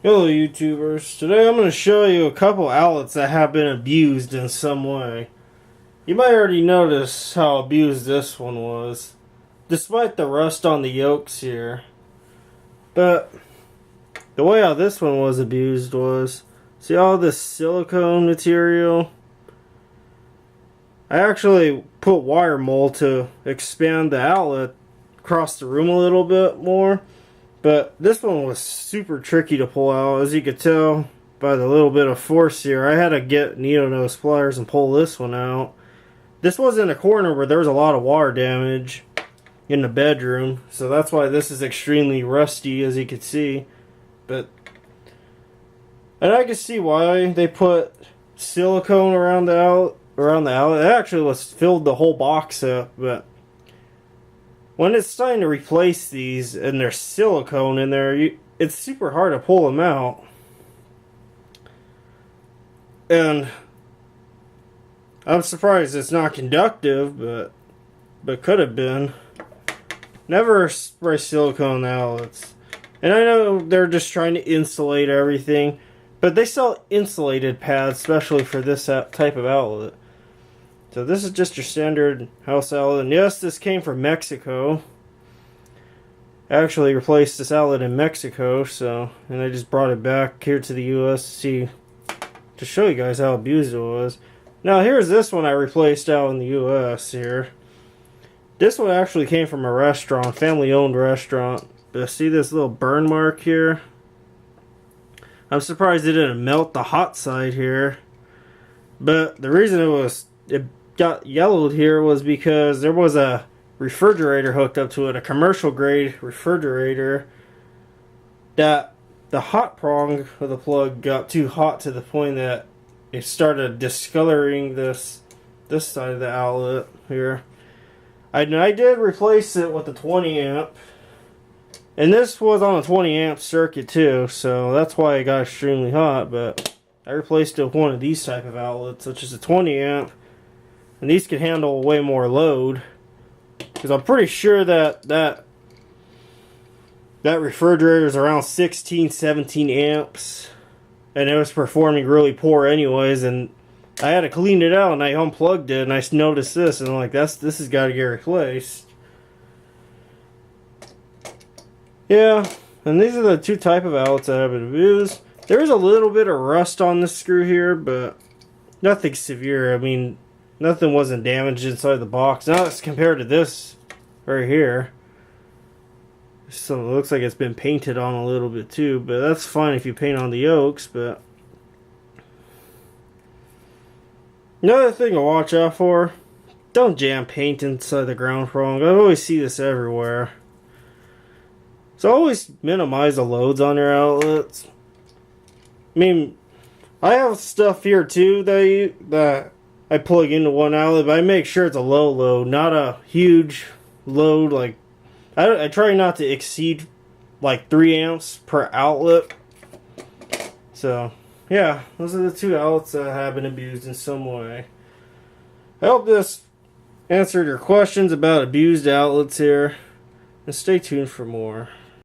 Hello YouTubers, today I'm going to show you a couple outlets that have been abused in some way. You might already notice how abused this one was, despite the rust on the yolks here. But the way how this one was abused was, see all this silicone material? I actually put wire mold to expand the outlet across the room a little bit more. But this one was super tricky to pull out, as you could tell by the little bit of force here. I had to get needle nose pliers and pull this one out. This was in a corner where there was a lot of water damage in the bedroom, so that's why this is extremely rusty, as you can see. And I can see why they put silicone around the outlet. It actually was filled the whole box up, but when it's time to replace these and there's silicone in there, it's super hard to pull them out. And I'm surprised it's not conductive, but could have been. Never spray silicone outlets. And I know they're just trying to insulate everything, but they sell insulated pads, especially for this type of outlet. So this is just your standard house outlet, and yes, this came from Mexico. I actually replaced this outlet in Mexico, and I just brought it back here to the US to show you guys how abused it was. Now here's this one I replaced out in the US here. This one actually came from a restaurant, family-owned restaurant. But see this little burn mark here? I'm surprised it didn't melt the hot side here. But the reason it got yellowed here was because there was a refrigerator hooked up to it, a commercial grade refrigerator, that the hot prong of the plug got too hot to the point that it started discoloring this side of the outlet here. I did replace it with a 20 amp, and this was on a 20 amp circuit too, so that's why it got extremely hot. But I replaced it with one of these type of outlets, which is a 20 amp. And these can handle way more load, because I'm pretty sure that refrigerator is around 16, 17 amps, and it was performing really poor anyways. And I had to clean it out, and I unplugged it, and I noticed this, and I'm like, this has got to get replaced. Yeah, and these are the two type of outlets that have been abused. There is a little bit of rust on this screw here, but nothing severe. I mean, nothing wasn't damaged inside the box. Now it's compared to this right here. So it looks like it's been painted on a little bit too, but that's fine if you paint on the yolks. But another thing to watch out for, don't jam paint inside the ground prong. I always see this everywhere. So always minimize the loads on your outlets. I mean, I have stuff here too that I plug into one outlet, but I make sure it's a low load, not a huge load. Like I try not to exceed like 3 amps per outlet. So yeah, those are the two outlets that have been abused in some way. I hope this answered your questions about abused outlets here, and stay tuned for more.